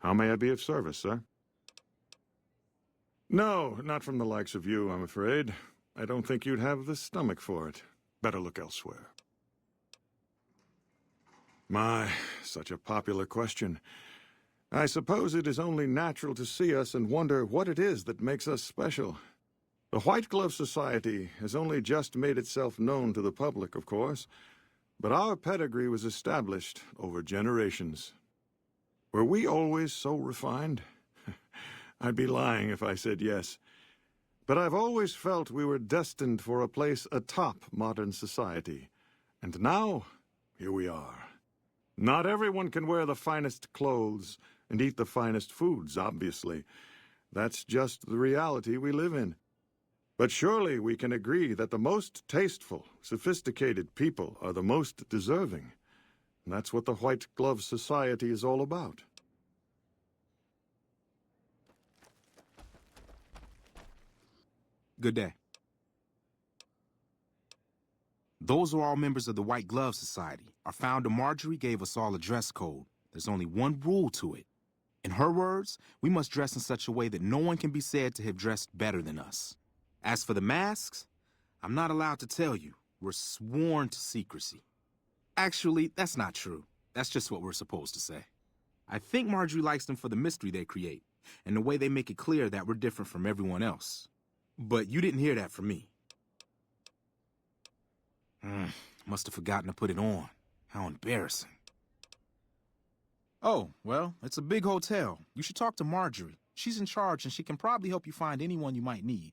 How may I be of service, sir? No, not from the likes of you, I'm afraid. I don't think you'd have the stomach for it. Better look elsewhere. My, such a popular question. I suppose it is only natural to see us and wonder what it is that makes us special. The White Glove Society has only just made itself known to the public, of course, but our pedigree was established over generations. Were we always so refined? I'd be lying if I said yes. But I've always felt we were destined for a place atop modern society. And now, here we are. Not everyone can wear the finest clothes and eat the finest foods, obviously. That's just the reality we live in. But surely we can agree that the most tasteful, sophisticated people are the most deserving. And that's what the White Glove Society is all about. Good day. Those are all members of the White Glove Society. Our founder, Marjorie, gave us all a dress code. There's only one rule to it. In her words, we must dress in such a way that no one can be said to have dressed better than us. As for the masks, I'm not allowed to tell you. We're sworn to secrecy. Actually, that's not true. That's just what we're supposed to say. I think Marjorie likes them for the mystery they create, and the way they make it clear that we're different from everyone else. But you didn't hear that from me. Must have forgotten to put it on. How embarrassing. Oh, well, it's a big hotel. You should talk to Marjorie. She's in charge, and she can probably help you find anyone you might need.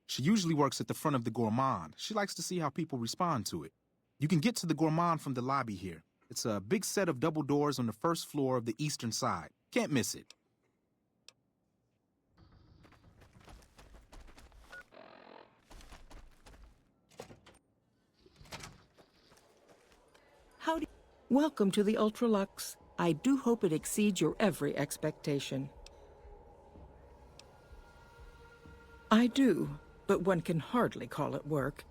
She usually works at the front of the Gourmand. She likes to see how people respond to it. You can get to the Gourmand from the lobby here. It's a big set of double doors on the first floor of the eastern side. Can't miss it. Howdy. Welcome to the Ultralux. I do hope it exceeds your every expectation. I do, but one can hardly call it work.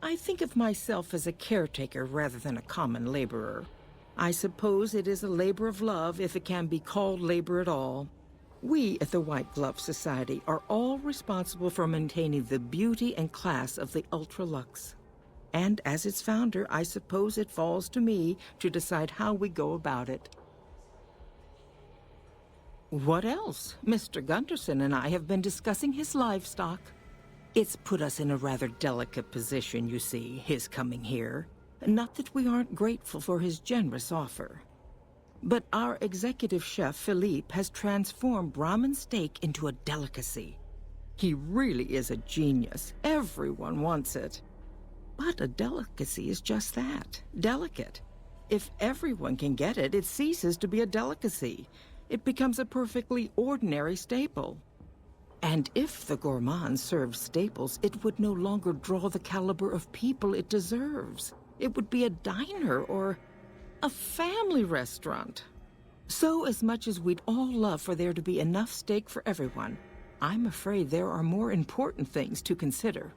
I think of myself as a caretaker rather than a common laborer. I suppose it is a labor of love if it can be called labor at all. We at the White Glove Society are all responsible for maintaining the beauty and class of the Ultralux. And as its founder, I suppose it falls to me to decide how we go about it. What else? Mr. Gunderson and I have been discussing his livestock. It's put us in a rather delicate position, you see, his coming here. Not that we aren't grateful for his generous offer. But our executive chef, Philippe, has transformed Brahmin steak into a delicacy. He really is a genius. Everyone wants it. But a delicacy is just that, delicate. If everyone can get it, it ceases to be a delicacy. It becomes a perfectly ordinary staple. And if the gourmand served staples, it would no longer draw the caliber of people it deserves. It would be a diner or a family restaurant. So as much as we'd all love for there to be enough steak for everyone, I'm afraid there are more important things to consider.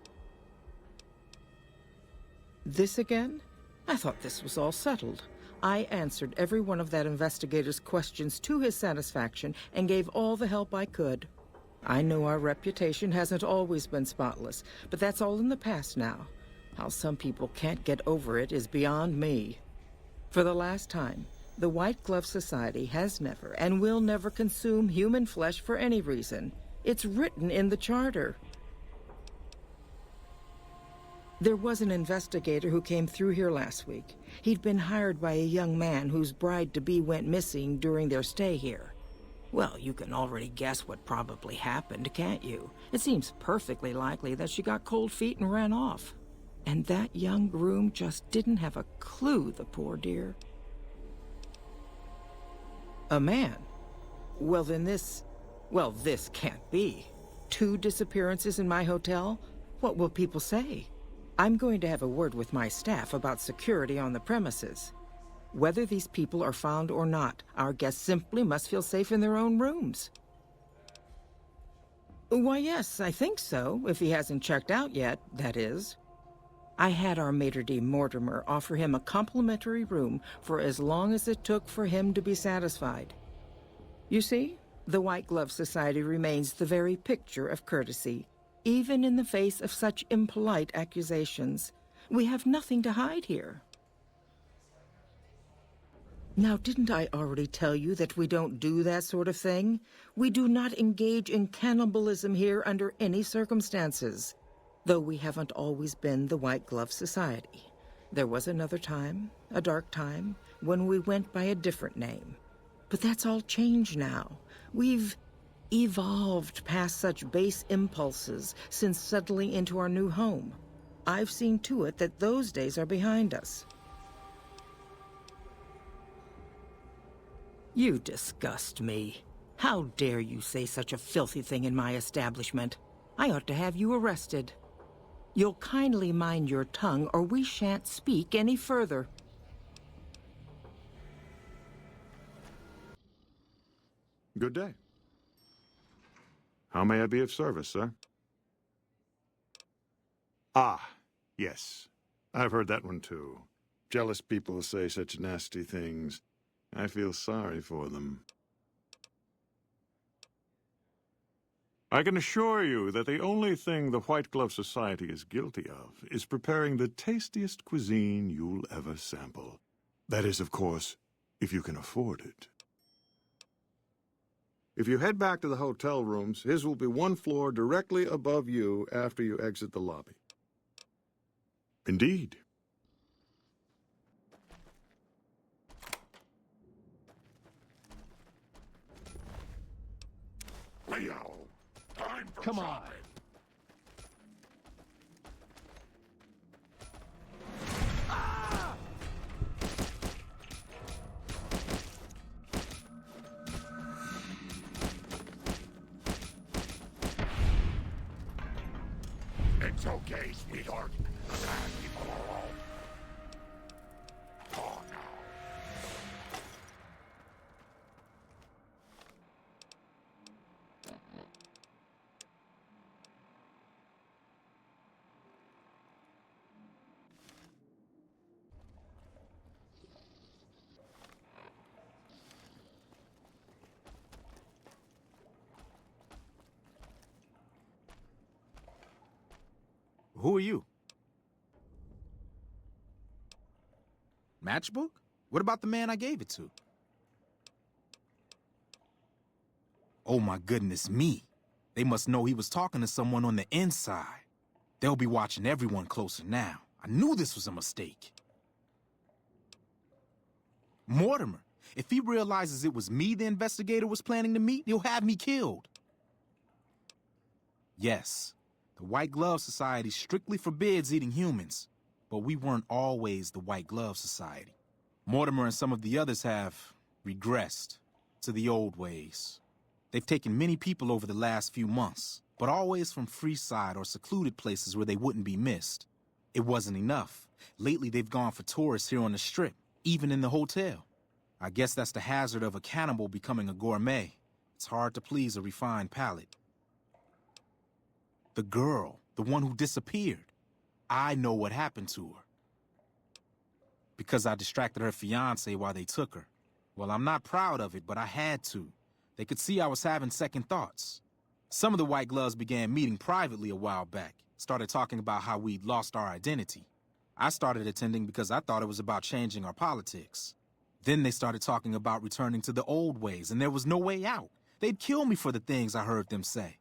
This again? I thought this was all settled. I answered every one of that investigator's questions to his satisfaction and gave all the help I could. I know our reputation hasn't always been spotless, but that's all in the past now. How some people can't get over it is beyond me. For the last time, the White Glove Society has never and will never consume human flesh for any reason. It's written in the charter. There was an investigator who came through here last week. He'd been hired by a young man whose bride-to-be went missing during their stay here. Well, you can already guess what probably happened, can't you? It seems perfectly likely that she got cold feet and ran off. And that young groom just didn't have a clue, the poor dear. A man? Well, then this can't be. 2 disappearances in my hotel? What will people say? I'm going to have a word with my staff about security on the premises. Whether these people are found or not, our guests simply must feel safe in their own rooms. Why, yes, I think so, if he hasn't checked out yet, that is. I had our maitre d' Mortimer offer him a complimentary room for as long as it took for him to be satisfied. You see, The White Glove Society remains the very picture of courtesy, even in the face of such impolite accusations. We have nothing to hide here. Now, didn't I already tell you that we don't do that sort of thing? We do not engage in cannibalism here under any circumstances, though we haven't always been the White Glove Society. There was another time, a dark time, when we went by a different name. But that's all changed now. We've evolved past such base impulses since settling into our new home. I've seen to it that those days are behind us. You disgust me. How dare you say such a filthy thing in my establishment? I ought to have you arrested. You'll kindly mind your tongue, or we shan't speak any further. Good day. How may I be of service, sir? Ah, yes. I've heard that one too. Jealous people say such nasty things. I feel sorry for them. I can assure you that the only thing the White Glove Society is guilty of is preparing the tastiest cuisine you'll ever sample. That is, of course, if you can afford it. If you head back to the hotel rooms, his will be one floor directly above you after you exit the lobby. Indeed. Leo, time for Come on. shopping. It's okay, sweetheart. Sad people are all. Oh, no. Who are you? Matchbook? What about the man I gave it to? Oh my goodness me. They must know he was talking to someone on the inside. They'll be watching everyone closer now. I knew this was a mistake. Mortimer, if he realizes it was me the investigator was planning to meet, he'll have me killed. Yes. The White Glove Society strictly forbids eating humans, but we weren't always the White Glove Society. Mortimer and some of the others have regressed to the old ways. They've taken many people over the last few months, but always from Freeside or secluded places where they wouldn't be missed. It wasn't enough. Lately, they've gone for tourists here on the Strip, even in the hotel. I guess that's the hazard of a cannibal becoming a gourmet. It's hard to please a refined palate. The girl, the one who disappeared. I know what happened to her. Because I distracted her fiancé while they took her. Well, I'm not proud of it, but I had to. They could see I was having second thoughts. Some of the White Gloves began meeting privately a while back, started talking about how we'd lost our identity. I started attending because I thought it was about changing our politics. Then they started talking about returning to the old ways, and there was no way out. They'd kill me for the things I heard them say.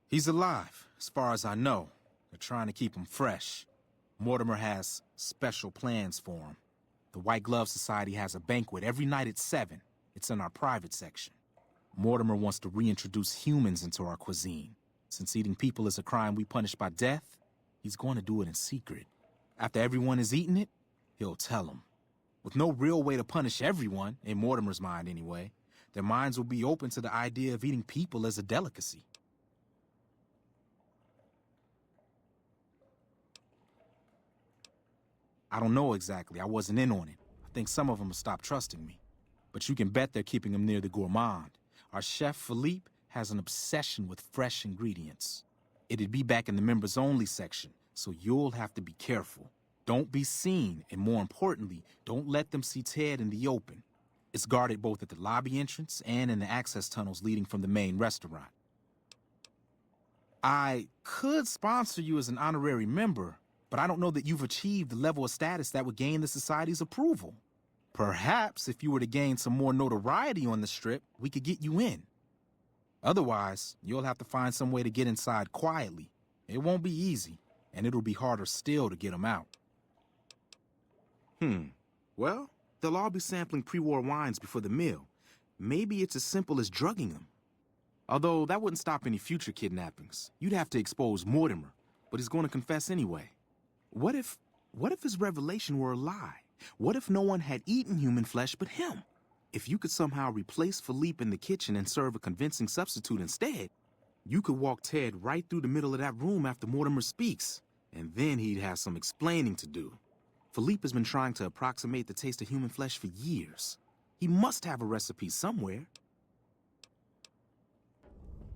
He's alive, as far as I know. They're trying to keep him fresh. Mortimer has special plans for him. The White Glove Society has a banquet every night at 7. It's in our private section. Mortimer wants to reintroduce humans into our cuisine. Since eating people is a crime we punish by death, he's going to do it in secret. After everyone has eaten it, he'll tell them. With no real way to punish everyone, in Mortimer's mind anyway, their minds will be open to the idea of eating people as a delicacy. I don't know exactly. I wasn't in on it. I think some of them have stopped trusting me. But you can bet they're keeping him near the gourmand. Our chef, Philippe, has an obsession with fresh ingredients. It'd be back in the members-only section, so you'll have to be careful. Don't be seen, and more importantly, don't let them see Ted in the open. It's guarded both at the lobby entrance and in the access tunnels leading from the main restaurant. I could sponsor you as an honorary member, but I don't know that you've achieved the level of status that would gain the Society's approval. Perhaps if you were to gain some more notoriety on the Strip, we could get you in. Otherwise, you'll have to find some way to get inside quietly. It won't be easy, and it'll be harder still to get them out. Well, they'll all be sampling pre-war wines before the meal. Maybe it's as simple as drugging them. Although that wouldn't stop any future kidnappings. You'd have to expose Mortimer, but he's going to confess anyway. What if his revelation were a lie? What if no one had eaten human flesh but him? If you could somehow replace Philippe in the kitchen and serve a convincing substitute instead, you could walk Ted right through the middle of that room after Mortimer speaks, and then he'd have some explaining to do. Philippe has been trying to approximate the taste of human flesh for years. He must have a recipe somewhere.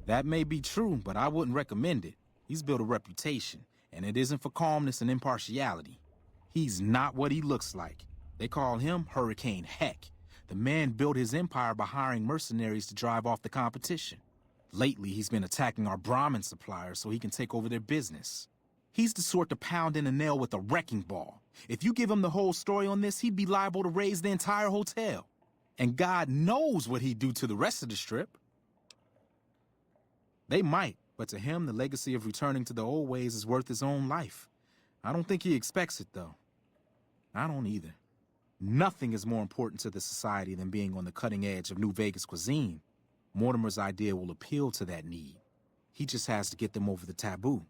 That may be true, but I wouldn't recommend it. He's built a reputation, and it isn't for calmness and impartiality. He's not what he looks like. They call him Hurricane Heck. The man built his empire by hiring mercenaries to drive off the competition. Lately, he's been attacking our Brahmin suppliers so he can take over their business. He's the sort to pound in a nail with a wrecking ball. If you give him the whole story on this, he'd be liable to raise the entire hotel. And God knows what he'd do to the rest of the Strip. They might, but to him, the legacy of returning to the old ways is worth his own life. I don't think he expects it, though. I don't either. Nothing is more important to the Society than being on the cutting edge of New Vegas cuisine. Mortimer's idea will appeal to that need. He just has to get them over the taboo.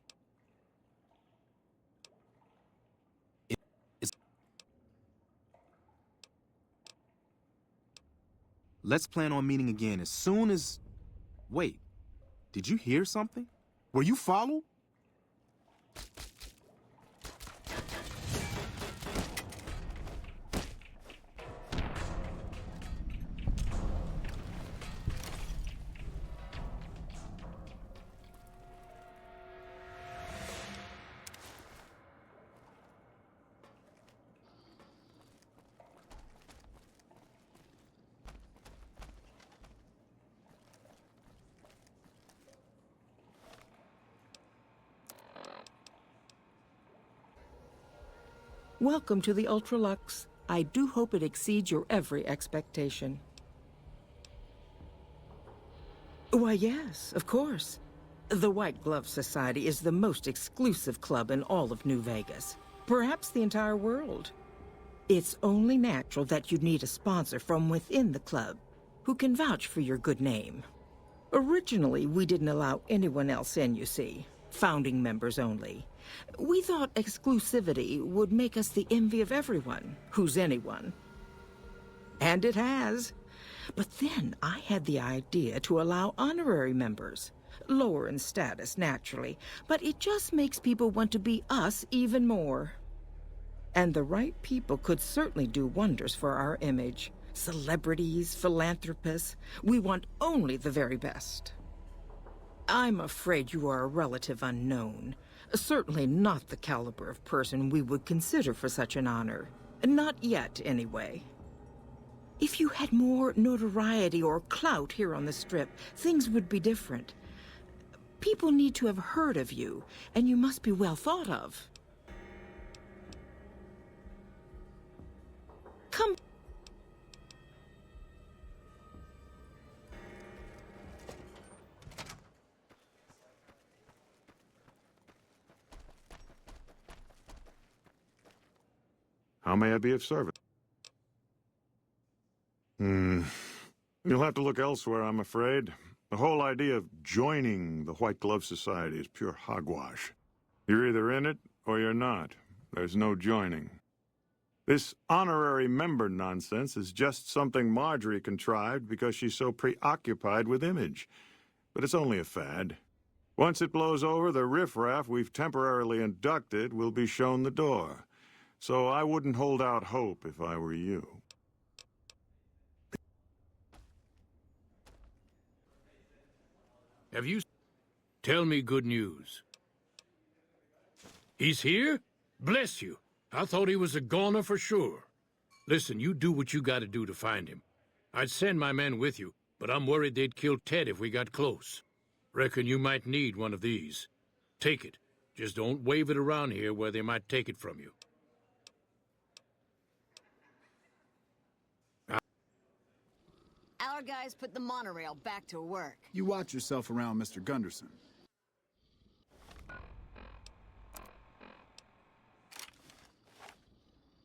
Let's plan on meeting again as soon as... Wait, did you hear something? Were you followed? Welcome to the Ultralux. I do hope it exceeds your every expectation. Why, yes, of course. The White Glove Society is the most exclusive club in all of New Vegas. Perhaps the entire world. It's only natural that you'd need a sponsor from within the club who can vouch for your good name. Originally, we didn't allow anyone else in, you see. Founding members only. We thought exclusivity would make us the envy of everyone who's anyone. And it has. But then I had the idea to allow honorary members. Lower in status, naturally, but it just makes people want to be us even more. And the right people could certainly do wonders for our image. Celebrities, philanthropists, we want only the very best. I'm afraid you are a relative unknown. Certainly not the caliber of person we would consider for such an honor. Not yet, anyway. If you had more notoriety or clout here on the Strip, things would be different. People need to have heard of you, and you must be well thought of. Come. How may I be of service? You'll have to look elsewhere, I'm afraid. The whole idea of joining the White Glove Society is pure hogwash. You're either in it or you're not. There's no joining. This honorary member nonsense is just something Marjorie contrived because she's so preoccupied with image. But it's only a fad. Once it blows over, the riffraff we've temporarily inducted will be shown the door. So I wouldn't hold out hope if I were you. Have you... Tell me good news. He's here? Bless you. I thought he was a goner for sure. Listen, you do what you gotta do to find him. I'd send my men with you, but I'm worried they'd kill Ted if we got close. Reckon you might need one of these. Take it. Just don't wave it around here where they might take it from you. Our guys put the monorail back to work. You watch yourself around Mr. Gunderson.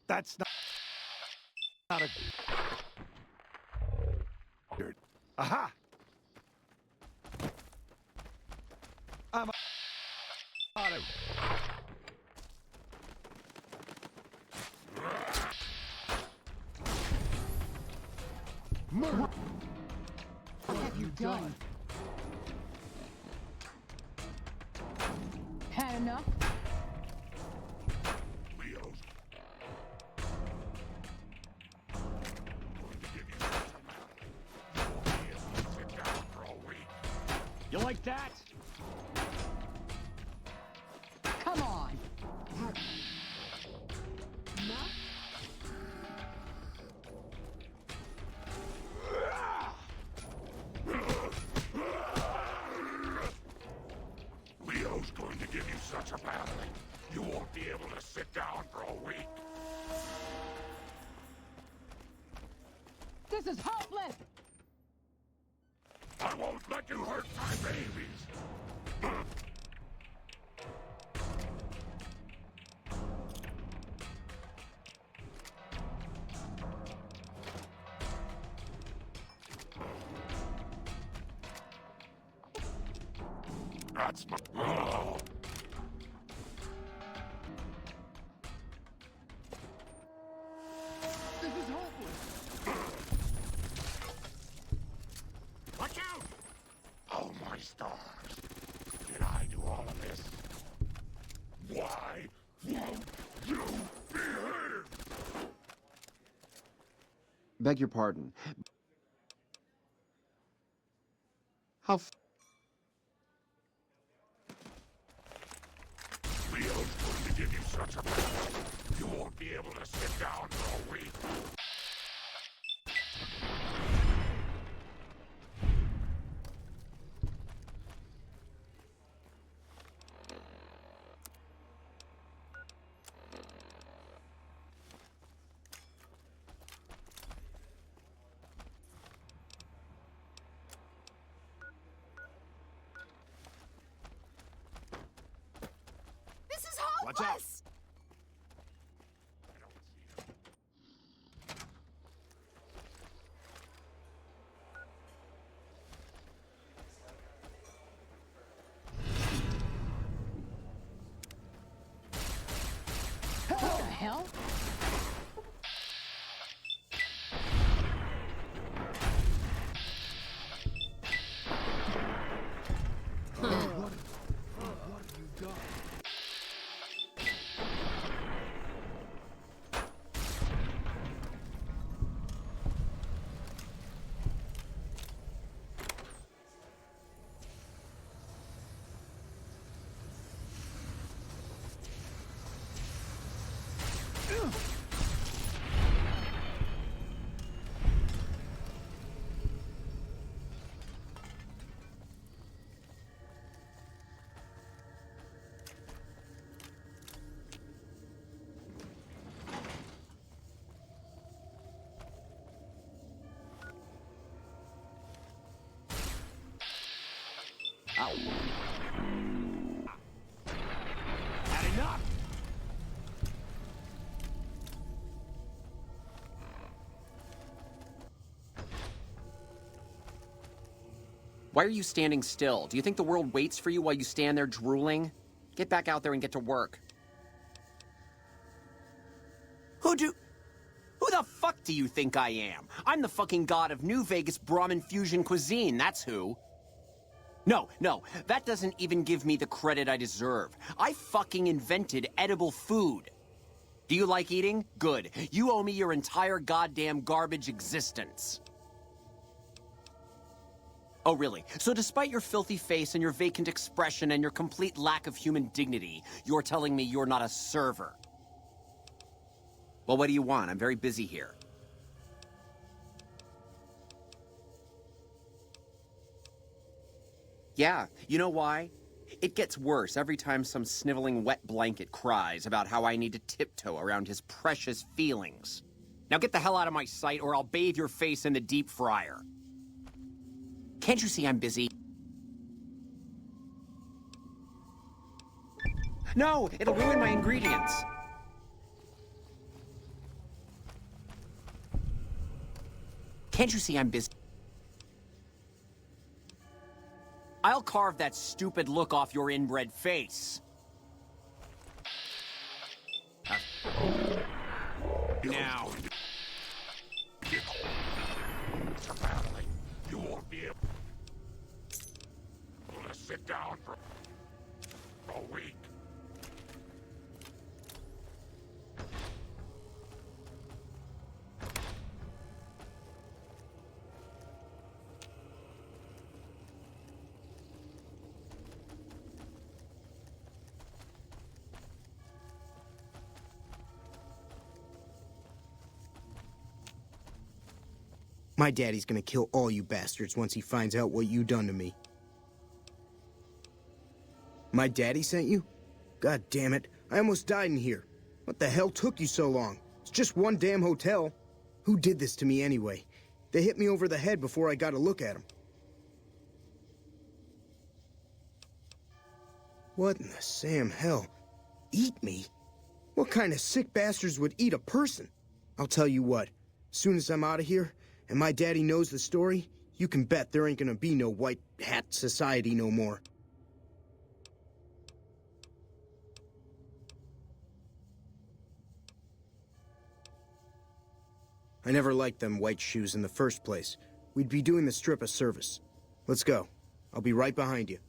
That's not a... Aha! I'm on it. What have you done? Had enough? Leo's going to give you such a mouth. You won't be able to sit down for a week. You like that? Come on! Leo's going to give you such a battling. You won't be able to sit down for a week. This is hopeless! I won't let you hurt my babies. That's my... Oh. This is hopeless! Watch out! Oh, my stars. Did I do all of this? Why won't you behave? Beg your pardon. How Leo's going to give you such a battling. You won't be able to sit down for a week. This is Watch out. hopeless! What the hell? Had enough! Why are you standing still? Do you think the world waits for you while you stand there drooling? Get back out there and get to work. Who the fuck do you think I am? I'm the fucking god of New Vegas Brahmin fusion cuisine, that's who. No, that doesn't even give me the credit I deserve. I fucking invented edible food. Do you like eating? Good. You owe me your entire goddamn garbage existence. Oh, really? So despite your filthy face and your vacant expression and your complete lack of human dignity, you're telling me you're not a server? Well, what do you want? I'm very busy here. Yeah, you know why? It gets worse every time some sniveling wet blanket cries about how I need to tiptoe around his precious feelings. Now get the hell out of my sight or I'll bathe your face in the deep fryer. Can't you see I'm busy? No, it'll ruin my ingredients. Can't you see I'm busy? I'll carve that stupid look off your inbred face. Now. It's a family. You won't be able to sit down for a week. My daddy's gonna kill all you bastards once he finds out what you done to me. My daddy sent you? God damn it, I almost died in here. What the hell took you so long? It's just one damn hotel. Who did this to me anyway? They hit me over the head before I got a look at them. What in the Sam hell? Eat me? What kind of sick bastards would eat a person? I'll tell you what, as soon as I'm out of here, and my daddy knows the story, you can bet there ain't gonna be no white hat society no more. I never liked them white shoes in the first place. We'd be doing the strip a service. Let's go. I'll be right behind you.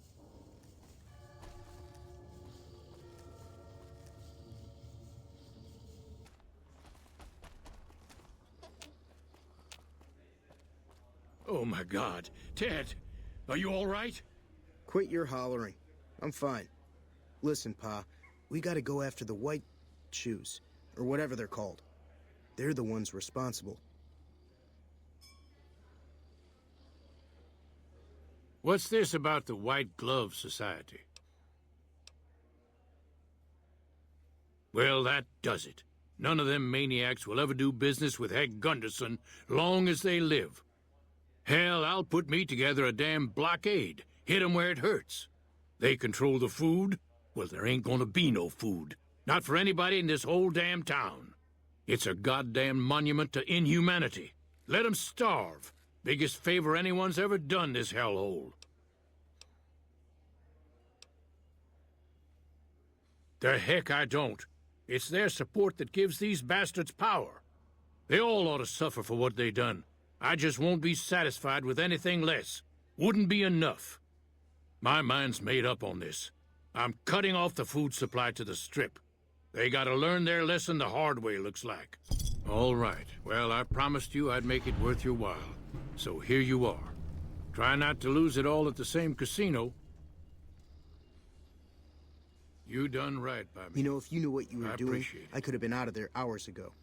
Oh my God. Ted, are you all right? Quit your hollering. I'm fine. Listen, Pa, we gotta go after the white shoes, or whatever they're called. They're the ones responsible. What's this about the White Glove Society? Well, that does it. None of them maniacs will ever do business with Ted Gunderson long as they live. Hell, I'll put me together a damn blockade. Hit 'em where it hurts. They control the food? Well, there ain't gonna be no food. Not for anybody in this whole damn town. It's a goddamn monument to inhumanity. Let 'em starve. Biggest favor anyone's ever done this hellhole. The heck I don't. It's their support that gives these bastards power. They all ought to suffer for what they done. I just won't be satisfied with anything less. Wouldn't be enough. My mind's made up on this. I'm cutting off the food supply to the Strip. They gotta learn their lesson the hard way, looks like. All right. Well, I promised you I'd make it worth your while. So here you are. Try not to lose it all at the same casino. You done right by me. You know, if you knew what you were doing, appreciate it. I could have been out of there hours ago.